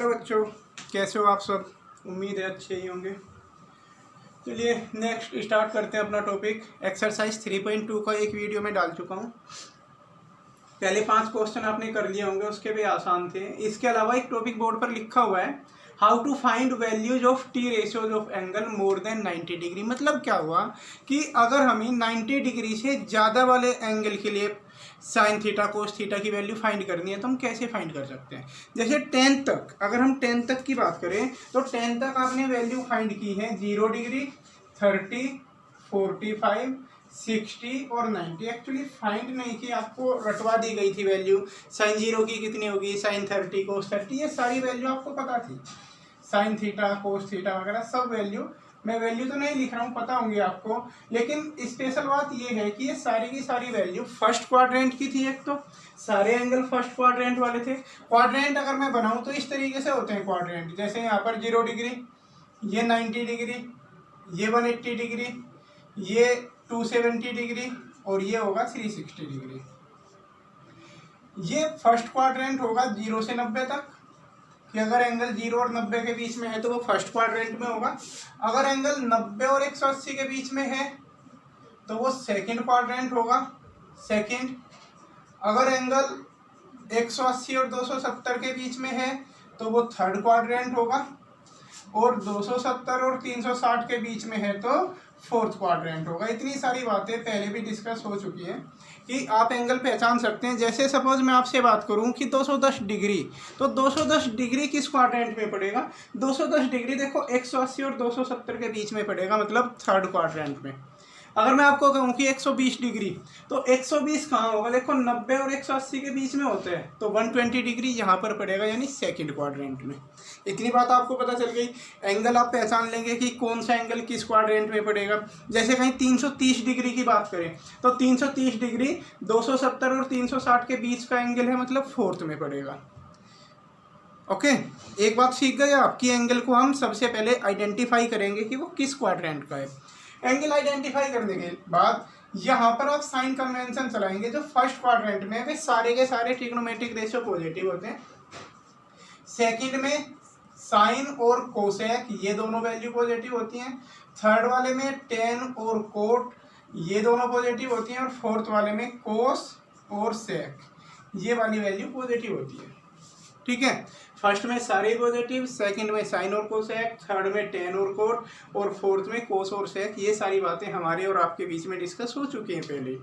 Hello बच्चों, कैसे हो आप सब। उम्मीद है अच्छे ही होंगे। चलिए नेक्स्ट स्टार्ट करते हैं अपना टॉपिक। एक्सरसाइज 3.2 का एक वीडियो में डाल चुका हूँ। पहले 5 क्वेश्चन आपने कर लिए होंगे, उसके भी आसान थे। इसके अलावा एक टॉपिक बोर्ड पर लिखा हुआ है, how to find values of T ratios of angle more than 90 degree. मतलब क्या हुआ कि अगर हमें 90 डिग्री से ज़्यादा वाले एंगल के लिए साइन थीटा कोस थीटा की वैल्यू फाइंड करनी है तो हम कैसे फाइंड कर सकते हैं। जैसे 10 तक, अगर हम 10 तक की बात करें तो 10 तक आपने वैल्यू फाइंड की है 0 डिग्री, 30, 45, 60 और 90। एक्चुअली फाइंड नहीं की, आपको रटवा दी गई थी वैल्यू। साइन 0 की कितनी होगी, साइन 30 कोस 30, ये सारी वैल्यू आपको पता थी। साइन थीटा कोस थीटा वगैरह सब वैल्यू, मैं वैल्यू तो नहीं लिख रहा हूँ, पता होंगी आपको। लेकिन स्पेशल बात ये है कि ये सारी की सारी वैल्यू फर्स्ट क्वाड्रेंट की थी। एक तो सारे एंगल फर्स्ट क्वाड्रेंट वाले थे। क्वाड्रेंट अगर मैं बनाऊँ तो इस तरीके से होते हैं क्वाड्रेंट। जैसे यहाँ पर 0 डिग्री, ये 90 डिग्री, ये 180 डिग्री, ये 270 डिग्री और ये होगा 360 डिग्री। ये फर्स्ट क्वाड्रेंट होगा 0 से 90 तक, कि अगर एंगल 0 और 90 के बीच में है तो वो फर्स्ट क्वाड्रेंट में होगा। अगर एंगल 90 और 180 के बीच में है तो वो सेकंड क्वाड्रेंट होगा, सेकंड। अगर एंगल 180 और 270 के बीच में है तो वो थर्ड क्वाड्रेंट होगा, और 270 और 360 के बीच में है तो फोर्थ क्वाड्रेंट होगा। इतनी सारी बातें पहले भी डिस्कस हो चुकी हैं कि आप एंगल पहचान सकते हैं। जैसे सपोज मैं आपसे बात करूं कि 210 डिग्री, तो 210 डिग्री किस क्वाड्रेंट में पड़ेगा। 210 डिग्री देखो 180 और 270 के बीच में पड़ेगा, मतलब थर्ड क्वाड्रेंट में। अगर मैं आपको कहूँ कि 120 डिग्री, तो 120 कहाँ होगा, देखो 90 और 180 के बीच में होता है, तो 120 डिग्री यहाँ पर पड़ेगा, यानी सेकंड क्वाड्रेंट में। इतनी बात आपको पता चल गई। एंगल आप पहचान लेंगे कि कौन सा एंगल किस क्वाड्रेंट में पड़ेगा। जैसे कहीं 330 डिग्री की बात करें तो 330 डिग्री 270 और 360 के बीच का एंगल है, मतलब फोर्थ में पड़ेगा। ओके, एक बात सीख गए आपकी, एंगल को हम सबसे पहले आइडेंटिफाई करेंगे कि वो किस क्वाड्रेंट का है। एंगल आइडेंटिफाई करने के बाद यहाँ पर आप साइन कन्वेंशन चलाएंगे। जो फर्स्ट क्वाड्रेंट में वे सारे के सारे ट्रिग्नोमेट्रिक रेशियो पॉजिटिव होते हैं। सेकंड में साइन और कोसेक, ये दोनों वैल्यू पॉजिटिव होती हैं। थर्ड वाले में टेन और कोट, ये दोनों पॉजिटिव होती हैं। और फोर्थ वाले में कोस और सेक, ये वाली वैल्यू पॉजिटिव होती है। ठीक है, फर्स्ट में सारे पॉजिटिव, सेकंड में साइन और कोसेक, थर्ड में टेन और कोट, और फोर्थ में कोस और सेक। ये सारी बातें हमारे और आपके बीच में डिस्कस हो चुकी हैं पहले।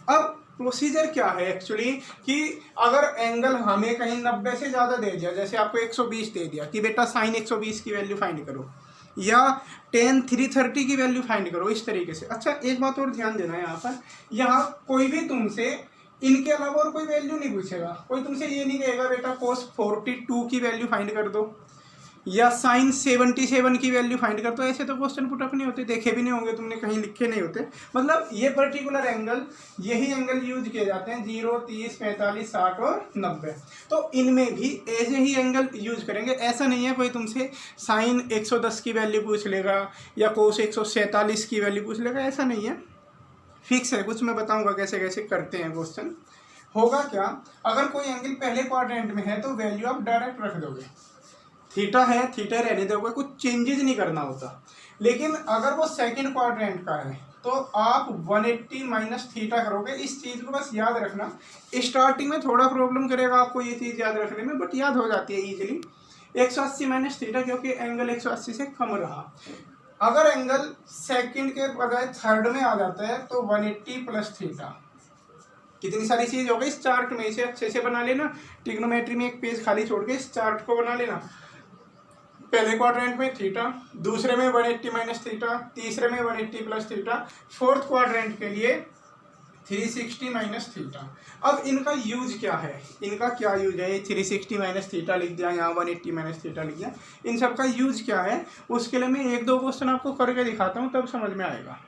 अब प्रोसीजर क्या है एक्चुअली, कि अगर एंगल हमें कहीं 90 से ज़्यादा दे दिया, जैसे आपको 120 दे दिया कि बेटा साइन 120 की वैल्यू फाइंड करो, या टेन 330 की वैल्यू फाइंड करो, इस तरीके से। अच्छा, एक बात और ध्यान देना है यहाँ पर, यहाँ कोई भी तुमसे इनके अलावा और कोई वैल्यू नहीं पूछेगा। कोई तुमसे ये नहीं कहेगा बेटा कोस 42 की वैल्यू फाइंड कर दो, या साइन 77 की वैल्यू फाइंड कर दो। ऐसे तो क्वेश्चन पुटअप नहीं होते, देखे भी नहीं होंगे तुमने, कहीं लिखे नहीं होते। मतलब ये पर्टिकुलर एंगल, यही एंगल यूज किए जाते हैं 0, 30, 45, 60 और 90। तो इनमें भी ऐसे ही एंगल यूज करेंगे। ऐसा नहीं है कोई तुमसे साइन 110 की वैल्यू पूछ लेगा या कोस 147 की वैल्यू पूछ लेगा, ऐसा नहीं है। फिक्स है कुछ, मैं बताऊंगा कैसे कैसे करते हैं क्वेश्चन। होगा क्या, अगर कोई एंगल पहले क्वाड्रेंट में है तो वैल्यू आप डायरेक्ट रख दोगे। थीटा है, थीटा रहने दोगे, कुछ चेंजेस नहीं करना होता। लेकिन अगर वो सेकंड क्वाड्रेंट का है तो आप 180 माइनस थीटा करोगे। इस चीज़ को बस याद रखना। स्टार्टिंग में थोड़ा प्रॉब्लम करेगा आपको ये चीज़ याद रखने में, बट याद हो जाती है ईजिली। 180 माइनस थीटा, क्योंकि एंगल 180 से कम रहा। अगर एंगल सेकंड के बजाय थर्ड में आ जाता है तो 180 प्लस थीटा। कितनी सारी चीज हो गई इस चार्ट में, इसे अच्छे से बना लेना। ट्रिग्नोमेट्री में एक पेज खाली छोड़ के इस चार्ट को बना लेना। पहले क्वाड्रेंट में थीटा, दूसरे में 180 माइनस थीटा, तीसरे में 180 प्लस थीटा, फोर्थ क्वाड्रेंट के लिए 360 माइनस थीटा। अब इनका यूज क्या है, इनका क्या यूज है। 360 माइनस थीटा लिख दिया, यहाँ 180 माइनस थीटा लिख दिया। इन सब का यूज क्या है, उसके लिए मैं 1-2 क्वेश्चन आपको करके दिखाता हूँ, तब समझ में आएगा।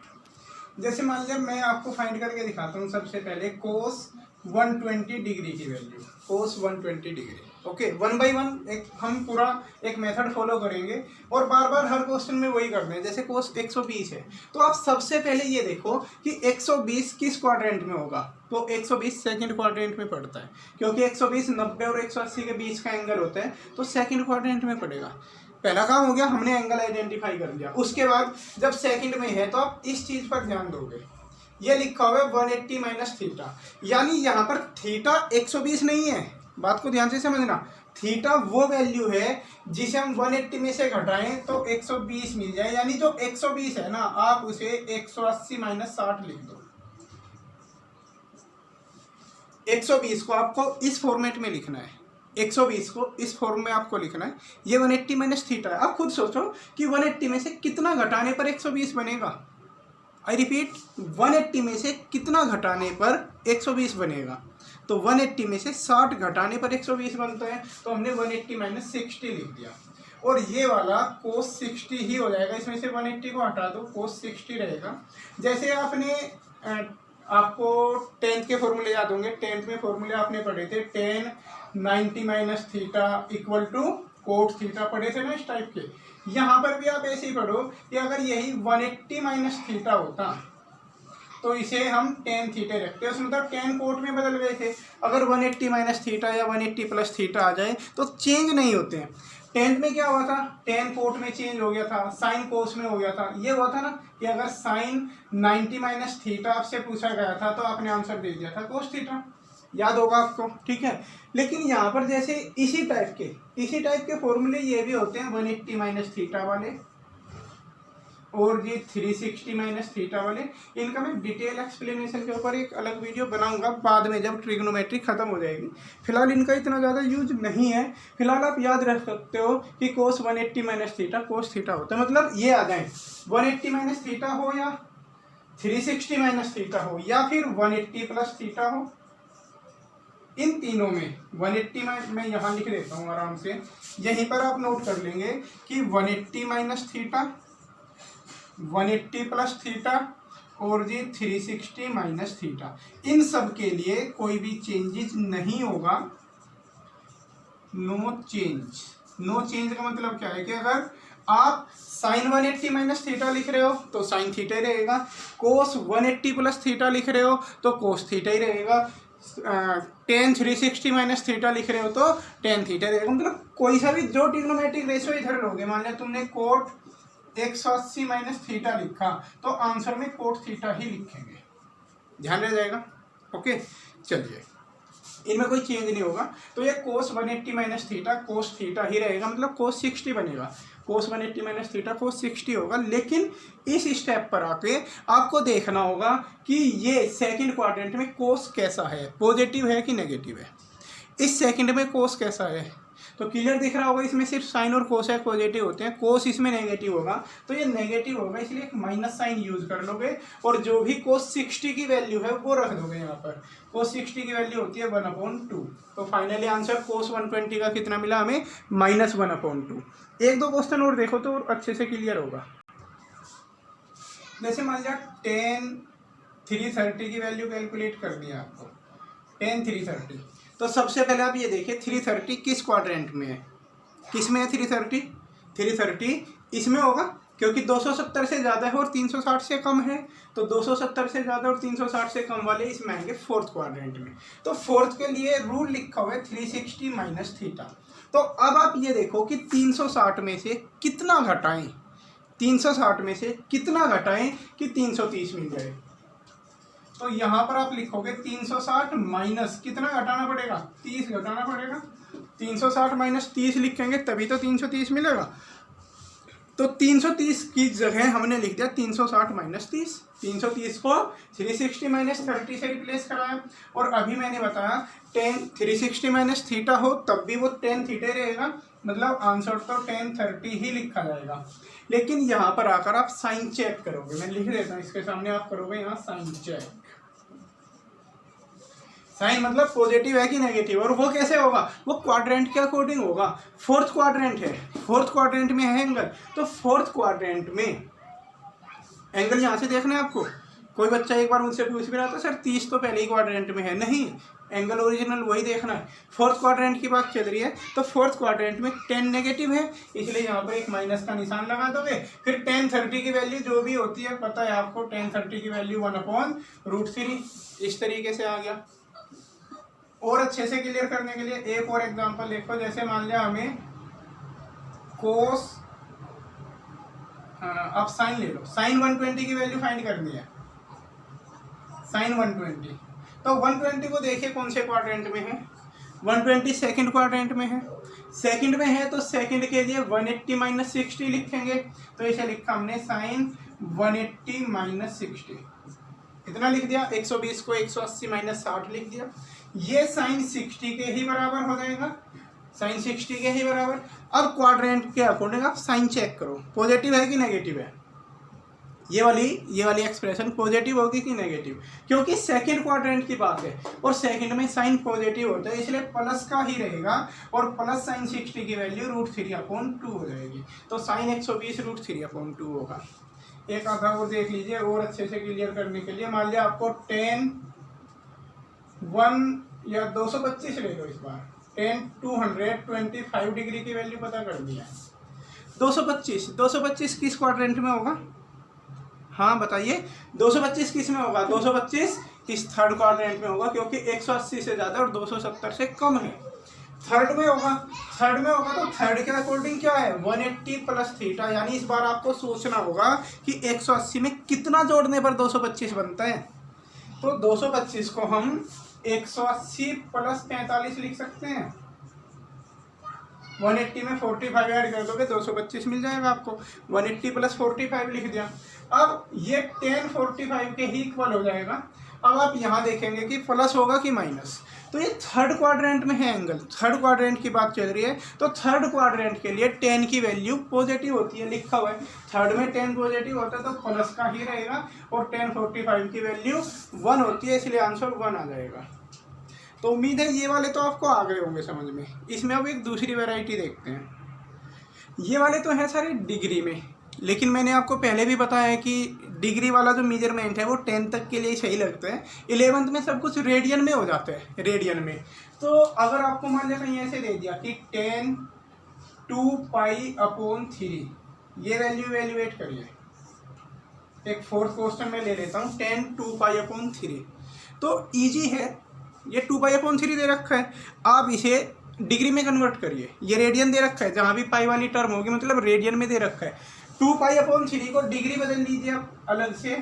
जैसे मान लिया मैं आपको फाइंड करके दिखाता हूँ। सबसे पहले कोस 120 डिग्री की value, cos 120 degree. Okay, 1 by 1 एक हम पूरा एक मेथड फॉलो करेंगे और बार बार हर क्वेश्चन में वही करते हैं। जैसे कोस 120 है तो आप सबसे पहले ये देखो कि 120 किस क्वाड्रेंट में होगा। तो 120 सेकंड क्वाड्रेंट में पड़ता है, क्योंकि 120 90 और 180 के बीच का एंगल होता है, तो सेकंड क्वाड्रेंट में पड़ेगा। पहला काम हो गया, हमने एंगल आइडेंटिफाई कर लिया। उसके बाद जब सेकंड में है तो आप इस चीज पर ध्यान दोगे, ये लिखा हुआ है 180 माइनस थीटा, यानी यहाँ पर थीटा 120 नहीं है, बात को ध्यान से समझना। थीटा वो वैल्यू है जिसे हम 180 में से घटाएं तो 120 मिल जाए, यानी जो 120 है ना आप उसे 180 माइनस 60 लिख दो। 120 को आपको इस फॉर्मेट में लिखना है, 120 को इस फॉर्म में आपको लिखना है। ये 180 माइनस थीटा है। आप खुद सोचो कि 180 में से कितना घटाने पर 120 बनेगा। आई रिपीट, 180 में से कितना घटाने पर 120 बनेगा। तो 180 में से 60 घटाने पर 120 बनता है, तो हमने 180 माइनस 60 लिख दिया। और ये वाला कोस 60 ही हो जाएगा, इसमें से 180 को हटा दो, कोस 60 रहेगा। जैसे आपने आपको 10th के फॉर्मूले याद होंगे, 10th में फॉर्मूले आपने पढ़े थे, 10 90 minus theta equal to cot theta पढ़े थे ना इस टाइप के। यहाँ पर भी आप ऐसे ही पढ़ो कि अगर यही 180 माइनस थीटा होता तो इसे हम tan थीटा रखते हैं, उसमें तो tan कोट में बदल गए थे। अगर 180 माइनस थीटा या 180 प्लस थीटा आ जाए तो चेंज नहीं होते हैं। 10th में क्या हुआ था, tan कोट में चेंज हो गया था, साइन कोस में हो गया था। ये हुआ था ना कि अगर साइन 90 माइनस थीटा आपसे पूछा गया था तो आपने आंसर दे दिया था कोस थीटा, याद होगा आपको, ठीक है। लेकिन यहाँ पर जैसे इसी टाइप के फॉर्मूले ये भी होते हैं 180 माइनस थीटा वाले और ये 360 माइनस थीटा वाले। इनका मैं डिटेल एक्सप्लेनेशन के ऊपर एक अलग वीडियो बनाऊंगा बाद में जब ट्रिग्नोमेट्री खत्म हो जाएगी। फिलहाल इनका इतना ज़्यादा यूज नहीं है। फिलहाल आप याद रख सकते हो कि कोस 180 माइनस थीटा कोस थीटा होता है, मतलब ये आ जाए 180 माइनस थीटा हो या 360 माइनस थीटा हो या फिर 180 प्लस थीटा हो। इन तीनों में 180 मैं यहाँ लिख देता हूँ आराम से, यहीं पर आप नोट कर लेंगे कि 180 माइनस थीटा, 180 प्लस थीटा और ये 360 माइनस थीटा, इन सब के लिए कोई भी चेंजेस नहीं होगा। No change. नो चेंज का मतलब क्या है कि अगर आप साइन 180 माइनस थीटा लिख रहे हो तो साइन थीटा ही रहेगा, कोस 180 प्लस थीटा लिख रहे हो तो कोस थीटा ही रहेगा, tan 360 माइनस थीटा लिख रहे हो तो tan थीटा रहेगा। मतलब कोई सा भी जो ट्रिग्नोमेट्रिक रेशियो इधर लोगे, मान लिया तुमने कोट 180 माइनस थीटा लिखा तो आंसर में कोट थीटा ही लिखेंगे, ध्यान रह जाएगा। ओके, चलिए, इनमें कोई चेंज नहीं होगा। तो ये कोस 180 माइनस थीटा कोस थीटा ही रहेगा, मतलब कोस 60 बनेगा। कोस 180 माइनस थीटा कोस 60 होगा। लेकिन इस स्टेप पर आके आपको देखना होगा कि ये सेकंड क्वाड्रेंट में कोस कैसा है, पॉजिटिव है कि नेगेटिव है। इस सेकंड में कोस कैसा है तो क्लियर दिख रहा होगा, इसमें सिर्फ साइन और कोसेक पॉजिटिव होते हैं, कोस इसमें नेगेटिव होगा तो ये नेगेटिव होगा, इसलिए एक माइनस साइन यूज कर लोगे और जो भी कोस 60 की वैल्यू है वो रख दोगे यहाँ पर। कोस 60 की वैल्यू होती है 1/2। तो फाइनली आंसर कोस 120 का कितना मिला हमें, -1/2। एक दो क्वेश्चन और देखो तो और अच्छे से क्लियर होगा। जैसे मान लिया tan 330 की वैल्यू कैलकुलेट कर दिया आपको, tan 330। तो सबसे पहले आप ये देखिए 330 किस क्वाड्रेंट में है, किस में है 330 इसमें होगा, क्योंकि 270 से ज़्यादा है और 360 से कम है, तो 270 से ज़्यादा और 360 से कम वाले इसमें आएंगे फोर्थ क्वाड्रेंट में। तो फोर्थ के लिए रूल लिखा हुआ है 360 माइनस थीटा। तो अब आप ये देखो कि 360 में से कितना घटाएं, 360 में से कितना घटाएं कि 330 मिल जाए। तो यहाँ पर आप लिखोगे 360 माइनस कितना घटाना पड़ेगा, 30 घटाना पड़ेगा। 360 माइनस 30 लिखेंगे तभी तो 330 मिलेगा। तो 330 की जगह हमने लिख दिया 360 माइनस 30। 330 को 360 माइनस 30 से रिप्लेस कराया। और अभी मैंने बताया tan 360 माइनस थीटा हो तब भी वो tan थीटा रहेगा, मतलब आंसर तो tan 30 ही लिखा जाएगा। लेकिन यहाँ पर आकर आप साइन चेक करोगे, मैं लिख देता हूँ इसके सामने, आप करोगे यहाँ साइन चेक। साइन मतलब पॉजिटिव है कि नेगेटिव, और वो कैसे होगा, वो क्वाड्रेंट के अकॉर्डिंग होगा। फोर्थ क्वाड्रेंट है, फोर्थ क्वाड्रेंट में है एंगल, तो फोर्थ क्वाड्रेंट में एंगल यहाँ से देखना है आपको, कोई बच्चा एक बार मुझसे पूछ भी रहा था, सर 30 तो पहले ही क्वाड्रेंट में है। नहीं, एंगल ओरिजिनल वही देखना है। फोर्थ क्वाड्रेंट की बात चल रही है, तो फोर्थ क्वाड्रेंट में 10 नेगेटिव है, इसलिए यहाँ पर एक माइनस का निशान लगा दोगे। फिर tan 30 की वैल्यू जो भी होती है, पता है आपको, tan 30 की वैल्यू 1/√3। इस तरीके से आ गया। और अच्छे से क्लियर करने के लिए एक और एग्जांपल देखो। जैसे मान लिया हमें कोस, अब साइन ले लो, साइन 120 की वैल्यू फाइंड करनी है, साइन 120। तो 120 को देखिए कौन से क्वाड्रेंट में है, 120 सेकंड क्वाड्रेंट में है। सेकंड में है तो सेकंड के लिए 180 माइनस 60 लिखेंगे। तो इसे लिखा हमने साइन 180 माइनस 60, इतना लिख दिया। 120 को 180 माइनस 60 लिख दिया। ये साइन 60 के ही बराबर हो जाएगा, साइन 60 के ही बराबर। अब क्वाड्रेंट के अकॉर्डिंग आप साइन चेक करो, पॉजिटिव है कि नेगेटिव है। ये वाली एक्सप्रेशन पॉजिटिव होगी कि नेगेटिव, क्योंकि सेकंड क्वाड्रेंट की बात है और सेकंड में साइन पॉजिटिव होता है, इसलिए प्लस का ही रहेगा। और प्लस साइन 60 की वैल्यू √3/2 हो जाएगी। तो साइन 120 √3/2 होगा। एक आधा और देख लीजिए और अच्छे से क्लियर करने के लिए। मान लिया आपको tan 1 या 225 ले लो, इस बार tan 225 डिग्री की वैल्यू पता कर दी है। 225 किस क्वाड्रेंट में होगा? हाँ बताइए, 225 किस में होगा? 225 किस थर्ड क्वाड्रेंट में होगा, क्योंकि 180 से ज़्यादा और 270 से कम है। थर्ड में होगा, थर्ड में होगा। तो थर्ड के अकॉर्डिंग क्या है? 180 प्लस थीटा। यानी इस बार आपको सोचना होगा कि 180 में कितना जोड़ने पर 225 बनता है। तो 225 को हम 180 प्लस 45 लिख सकते हैं। 180 में 45 ऐड कर दोगे 225 मिल जाएगा आपको। 180 प्लस 45 लिख दिया। अब ये tan 45 के ही इक्वल हो जाएगा। अब आप यहाँ देखेंगे कि प्लस होगा कि माइनस। तो ये थर्ड क्वाड्रेंट में है एंगल, थर्ड क्वाड्रेंट की बात चल रही है। तो थर्ड क्वाड्रेंट के लिए tan की वैल्यू पॉजिटिव होती है, लिखा हुआ है। थर्ड में tan पॉजिटिव होता है तो प्लस का ही रहेगा। और tan 45 की वैल्यू 1 होती है, इसलिए आंसर 1 आ जाएगा। तो उम्मीद है ये वाले तो आपको आ गए होंगे समझ में। इसमें अब एक दूसरी वैरायटी देखते हैं। ये वाले तो है सारे डिग्री में, लेकिन मैंने आपको पहले भी बताया है कि डिग्री वाला जो मेजरमेंट है वो 10 तक के लिए सही लगता है। 11th में सब कुछ रेडियन में हो जाता है, रेडियन में। तो अगर आपको मान लिया कहीं ऐसे दे दिया कि tan 2π/3, ये वैल्यू इवेल्युएट करिए। एक फोर्थ क्वेश्चन में ले लेता हूँ, tan 2π/3। तो ईजी है, ये 2π/3 दे रखा है, आप इसे डिग्री में कन्वर्ट करिए। ये रेडियन दे रखा है, जहाँ भी पाई वाली टर्म होगी मतलब रेडियन में दे रखा है। 2π/3 को डिग्री बदल लीजिए आप अलग से,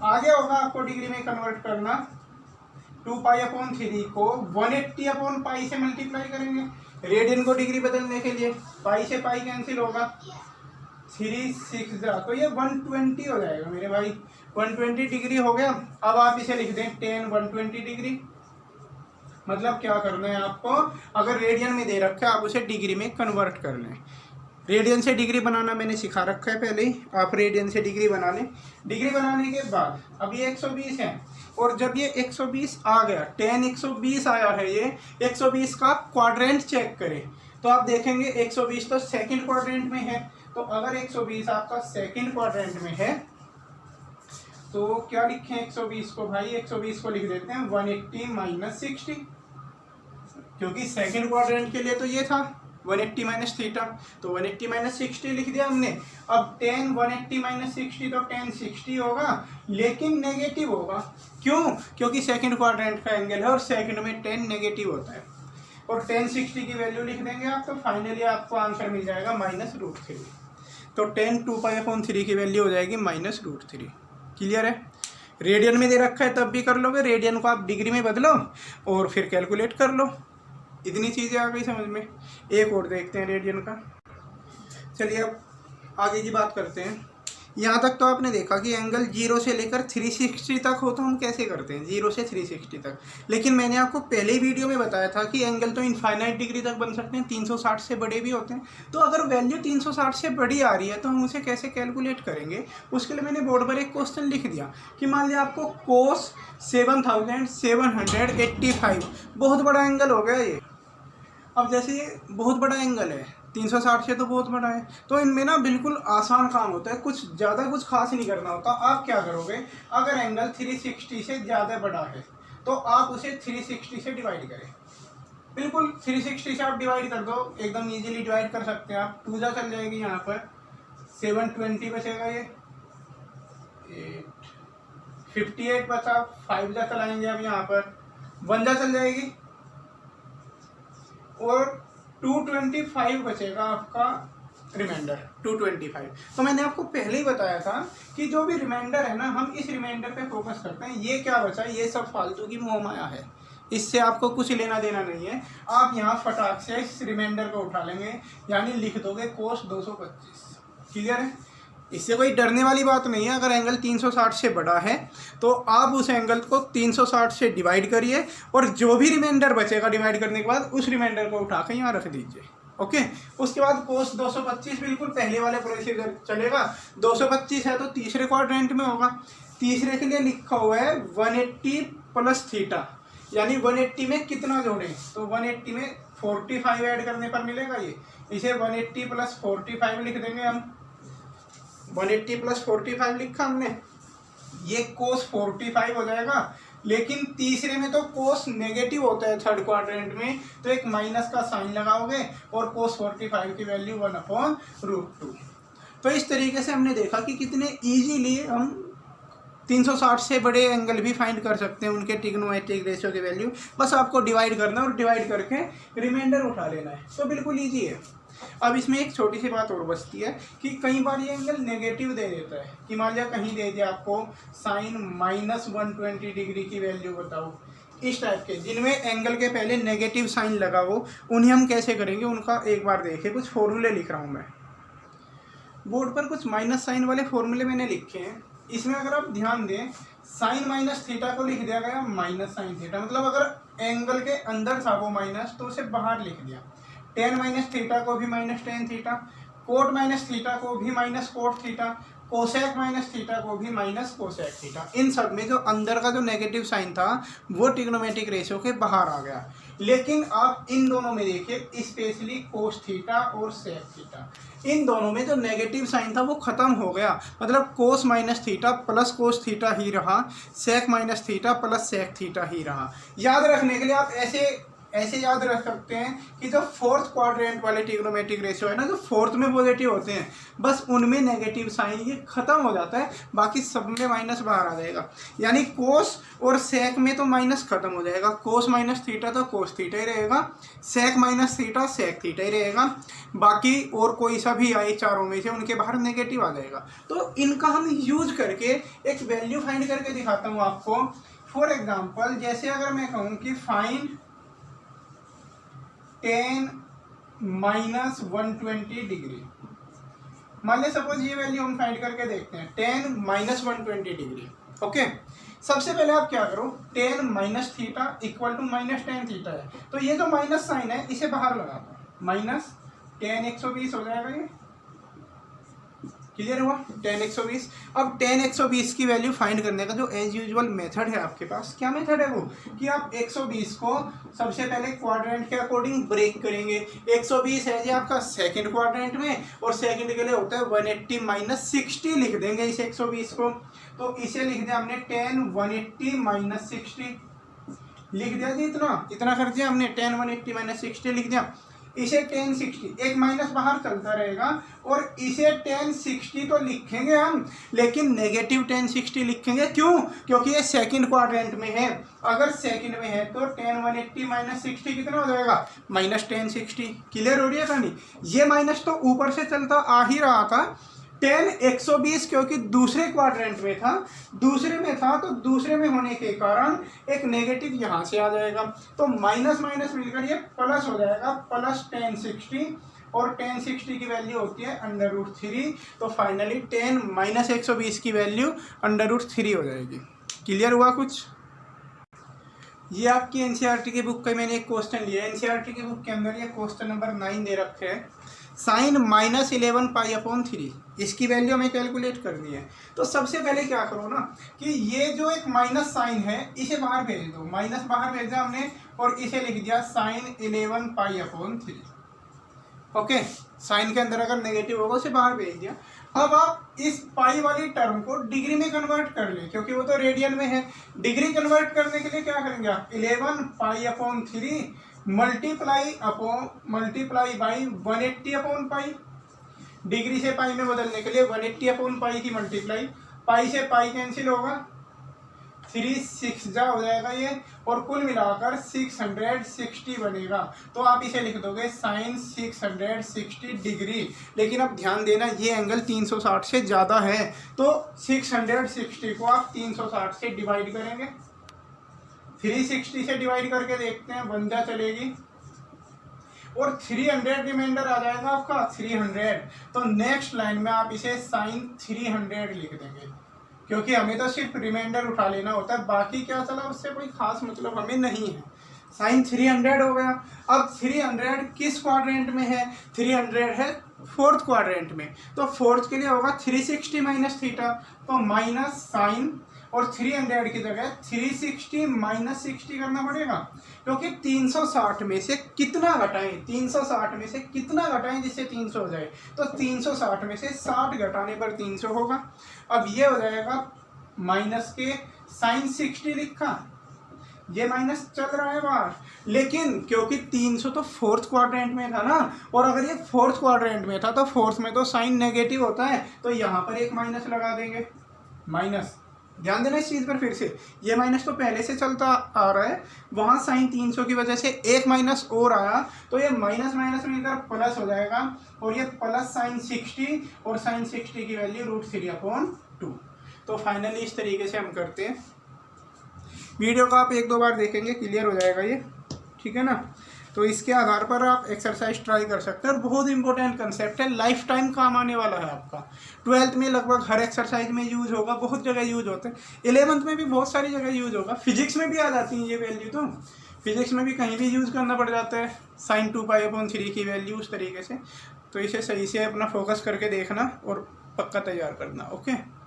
आगे होगा आपको डिग्री में कन्वर्ट करना। 2π/3 को 180/π से मल्टीप्लाई करेंगे। रेडियन को डिग्री बदलने के लिए पाई से पाई कैंसिल होगा, 3 6 जा, तो ये 120 हो जाएगा मेरे भाई। 120 डिग्री हो गया। अब आप इसे लिख दें tan 120 डिग्री। मतलब क्या करना है आपको, अगर रेडियन में दे रखा है आप उसे डिग्री में कन्वर्ट कर लें। रेडियन से डिग्री बनाना मैंने सिखा रखा है पहले ही, आप रेडियन से डिग्री बना लें। डिग्री बनाने के बाद अब ये 120 है, और जब ये 120 आ गया, tan 120 आया है, ये 120 का क्वाड्रेंट चेक करें तो आप देखेंगे 120 तो सेकंड क्वाड्रेंट में है। तो अगर 120 आपका सेकंड क्वाड्रेंट में है तो क्या लिखें 120 को भाई? 120 को लिख देते हैं 180 माइनस 60, क्योंकि सेकंड क्वाड्रेंट के लिए तो ये था 180 माइनस थीटा, तो 180 माइनस 60 लिख दिया हमने। अब tan 180 माइनस 60 तो tan 60 होगा, लेकिन नेगेटिव होगा। क्यों? क्योंकि सेकंड क्वाड्रेंट का एंगल है और सेकंड में tan नेगेटिव होता है। और tan 60 की वैल्यू लिख देंगे आप, तो फाइनली आपको आंसर मिल जाएगा -√3। तो tan 2π/3 की वैल्यू हो जाएगी -√3। क्लियर है? रेडियन में दे रखा है तब भी कर लोगे, रेडियन को आप डिग्री में बदलो और फिर कैलकुलेट कर लो। इतनी चीज़ें आ गई समझ में। एक और देखते हैं रेडियन का। चलिए अब आगे की बात करते हैं। यहाँ तक तो आपने देखा कि एंगल 0 से लेकर 360 तक हो, तो हम कैसे करते हैं 0 से 360 तक। लेकिन मैंने आपको पहले ही वीडियो में बताया था कि एंगल तो इनफाइनाइट डिग्री तक बन सकते हैं, 360 से बड़े भी होते हैं। तो अगर वैल्यू 360 से बड़ी आ रही है तो हम उसे कैसे कैलकुलेट करेंगे, उसके लिए मैंने बोर्ड पर एक क्वेश्चन लिख दिया कि मान लिया आपको cos 7785, बहुत बड़ा एंगल हो गया ये। अब जैसे ये बहुत बड़ा एंगल है 360 से तो बहुत बड़ा है। तो इनमें ना बिल्कुल आसान काम होता है, कुछ ज़्यादा कुछ खास नहीं करना होता। आप क्या करोगे, अगर एंगल 360 से ज़्यादा बड़ा है तो आप उसे 360 से डिवाइड करें। बिल्कुल 360 से आप डिवाइड कर दो, एकदम इजीली डिवाइड कर सकते हैं आप। 2 जा चल जाएगी यहाँ पर, 720 बचेगा, ये 58 बचा, 5 जा चलाएंगे अब यहाँ पर, 1 जा चल जाएगी और 225 बचेगा आपका रिमाइंडर, 225। तो मैंने आपको पहले ही बताया था कि जो भी रिमाइंडर है ना, हम इस रिमाइंडर पे फोकस करते हैं। ये क्या बचा, ये सब फालतू की मोहमाया है, इससे आपको कुछ लेना देना नहीं है। आप यहाँ फटाक से इस रिमाइंडर को उठा लेंगे, यानी लिख दोगे कोस 225। क्लियर है, इससे कोई डरने वाली बात नहीं है। अगर एंगल 360 से बड़ा है तो आप उस एंगल को 360 से डिवाइड करिए और जो भी रिमाइंडर बचेगा डिवाइड करने के बाद उस रिमाइंडर को उठा के यहाँ रख दीजिए। ओके, उसके बाद कोस 225 बिल्कुल पहले वाले प्रोसीजर चलेगा। 225 है तो तीसरे क्वाड्रेंट में होगा। तीसरे के लिए लिखा हुआ है 180 प्लस थीटा, यानी 180 में कितना जोड़ें, तो 180 में 45 ऐड करने पर मिलेगा ये। इसे 180 प्लस 45 लिख देंगे हम। 180 प्लस 45 लिखा हमने, ये कोस 45 हो जाएगा। लेकिन तीसरे में तो कोस नेगेटिव होता है थर्ड क्वाड्रेंट में, तो एक माइनस का साइन लगाओगे और कोस 45 की वैल्यू 1/√2। तो इस तरीके से हमने देखा कि कितने इजीली हम 360 से बड़े एंगल भी फाइंड कर सकते हैं, उनके ट्रिग्नोमेट्रिक रेशियो की वैल्यू। बस आपको डिवाइड करना है और डिवाइड करके रिमाइंडर उठा लेना है, तो बिल्कुल ईजी है। अब इसमें एक छोटी सी बात और बचती है कि कई बार ये एंगल नेगेटिव दे देता है, कि मान लिया कहीं दे दिया आपको साइन -120 डिग्री की वैल्यू बताओ, इस टाइप के जिनमें एंगल के पहले नेगेटिव साइन लगा हो, उन्हें हम कैसे करेंगे उनका एक बार देखिए। कुछ फॉर्मूले लिख रहा हूँ मैं बोर्ड पर, कुछ माइनस साइन वाले फॉर्मूले मैंने लिखे हैं। इसमें अगर आप ध्यान दें, साइन माइनस थीटा को लिख दिया गया माइनस साइन थीटा, मतलब अगर एंगल के अंदर था वो माइनस तो उसे बाहर लिख दिया। टेन माइनस थीटा को भी minus tan theta, cot minus theta को भी minus cot theta, cosec minus theta को भी माइनस कोसेक थीटा। इन सब में जो अंदर का जो नेगेटिव साइन था वो ट्रिग्नोमेट्रिक रेशियो के बाहर आ गया। लेकिन आप इन दोनों में देखिए, स्पेशली कोस थीटा और सेक थीटा, इन दोनों में जो नेगेटिव साइन था वो खत्म हो गया। मतलब cos minus theta plus cos theta ही रहा, sec minus theta plus sec theta ही रहा। याद रखने के लिए आप ऐसे याद रख सकते हैं कि जो फोर्थ क्वाड्रेंट वाले ट्रिग्नोमेट्रिक रेशियो है ना, जो फोर्थ में पॉजिटिव होते हैं, बस उनमें नेगेटिव साइन ये खत्म हो जाता है, बाकी सब में माइनस बाहर आ जाएगा। यानी कोस और सेक में तो माइनस खत्म हो जाएगा, कोस माइनस थीटा तो कोस थीटा ही रहेगा, sec minus theta sec theta ही रहेगा, बाकी और कोई सा भी आए चारों में से उनके बाहर नेगेटिव आ जाएगा। तो इनका हम यूज करके एक वैल्यू फाइंड करके दिखाता हूँ आपको। फॉर एग्जाम्पल, जैसे अगर मैं कहूँ कि फाइंड tan -120 डिग्री, मान लें सपोज ये वैल्यू हम फाइंड करके देखते हैं, tan -120 डिग्री। ओके, सबसे पहले आप क्या करो, tan minus theta equal to minus tan theta है, तो ये जो माइनस साइन है इसे बाहर लगा दो, माइनस tan 120 हो जाएगा ये। क्लियर हुआ, tan 120। अब tan 120 की वैल्यू फाइंड करने का जो एज यूजुअल मेथड है आपके पास, क्या मेथड है वो, कि आप 120 को सबसे पहले क्वाड्रेंट के अकॉर्डिंग ब्रेक करेंगे। 120 है जी आपका सेकंड क्वाड्रेंट में, और सेकंड के लिए होता है 180 माइनस 60 लिख देंगे इस 120 को। तो इसे लिख दिया हमने tan 180 माइनस 60 लिख दिया जी, इतना कर दिया हमने, tan 180 माइनस 60 लिख दिया। इसे tan 60, एक माइनस बाहर चलता रहेगा, और इसे tan 60 तो लिखेंगे हम, लेकिन नेगेटिव tan 60 लिखेंगे। क्यों? क्योंकि ये सेकंड क्वाड्रेंट में है। अगर सेकंड में है तो tan 180 माइनस 60 कितना हो जाएगा, माइनस tan 60। क्लियर हो रही है कहानी? ये माइनस तो ऊपर से चलता आ ही रहा था, tan 120 क्योंकि दूसरे क्वाड्रेंट में था, दूसरे में था, तो दूसरे में होने के कारण एक नेगेटिव यहाँ से आ जाएगा, तो माइनस माइनस मिलकर ये प्लस हो जाएगा, प्लस tan 60, और tan 60 की वैल्यू होती है √3। तो फाइनली tan -120 की वैल्यू √3 हो जाएगी। क्लियर हुआ कुछ? ये आपकी एनसीईआरटी की बुक का मैंने एक क्वेश्चन लिया है। एनसीईआरटी की बुक के अंदर ये क्वेश्चन नंबर 9 दे रखे हैं, साइन -11 π/3, इसकी वैल्यू हमें कैलकुलेट करनी है। तो सबसे पहले क्या करो ना, कि ये जो एक माइनस साइन है इसे बाहर भेज दो, माइनस बाहर भेजा हमने, और इसे लिख दिया साइन 11 π/3। ओके, साइन के अंदर अगर नेगेटिव होगा उसे बाहर भेज दिया। अब आप इस पाई वाली टर्म को डिग्री में कन्वर्ट कर ले, क्योंकि वो तो रेडियन में है। डिग्री कन्वर्ट करने के लिए क्या करेंगे आप, 11 pi upon 3 multiply by 180 upon pi. Degree से पाई में बदलने के लिए 180 अपॉन पाई की मल्टीप्लाई, पाई से पाई कैंसिल होगा, 3 6 जा हो जाएगा ये, और कुल मिलाकर 660 बनेगा। तो आप इसे लिख दोगे साइन 660 डिग्री। लेकिन अब ध्यान देना, ये एंगल 360 से ज़्यादा है, तो 660 को आप 360 से डिवाइड करेंगे। 360 से डिवाइड करके देखते हैं, 1 जा चलेगी और 300 रिमाइंडर आ जाएगा आपका 300। तो नेक्स्ट लाइन में आप इसे साइन 300 लिख देंगे, क्योंकि हमें तो सिर्फ रिमाइंडर उठा लेना होता है, बाकी क्या चला उससे कोई खास मतलब हमें नहीं है। साइन 300 हो गया। अब 300 किस क्वाड्रेंट में है, 300 है 4th क्वाड्रेंट में, तो 4th के लिए होगा 360 माइनस थीटा, तो माइनस साइन, और 300 की जगह 360 माइनस 60 करना पड़ेगा, क्योंकि 360 में से कितना घटाएं, 360 में से कितना घटाएं जिससे 300 हो जाए, तो 360 में से 60 घटाने पर 300 होगा। अब ये हो जाएगा माइनस के साइन 60 लिखा, ये माइनस चल रहा है बाहर, लेकिन क्योंकि 300 तो 4th क्वाड्रेंट में था ना, और अगर ये 4th क्वाड्रेंट में था तो 4th में तो साइन नेगेटिव होता है, तो यहाँ पर एक माइनस लगा देंगे, माइनस। ध्यान देना इस चीज़ पर फिर से, ये माइनस तो पहले से चलता आ रहा है, वहाँ साइन 300 की वजह से एक माइनस और आया, तो ये माइनस माइनस मिलकर प्लस हो जाएगा, और ये प्लस साइन 60, और साइन 60 की वैल्यू √3/2। तो फाइनली इस तरीके से हम करते हैं। वीडियो को आप 1-2 बार देखेंगे, क्लियर हो जाएगा ये, ठीक है ना। तो इसके आधार पर आप एक्सरसाइज ट्राई कर सकते हैं, और बहुत इंपॉर्टेंट कंसेप्ट है, लाइफ टाइम काम आने वाला है आपका। 12th में लगभग हर एक्सरसाइज में यूज होगा, बहुत जगह यूज होते हैं, 11th में भी बहुत सारी जगह यूज होगा, फिजिक्स में भी आ जाती है ये वैल्यू, तो फिजिक्स में भी कहीं भी यूज़ करना पड़ जाता है साइन 2π/3 की वैल्यू उस तरीके से। तो इसे सही से अपना फोकस करके देखना और पक्का तैयार करना। ओके।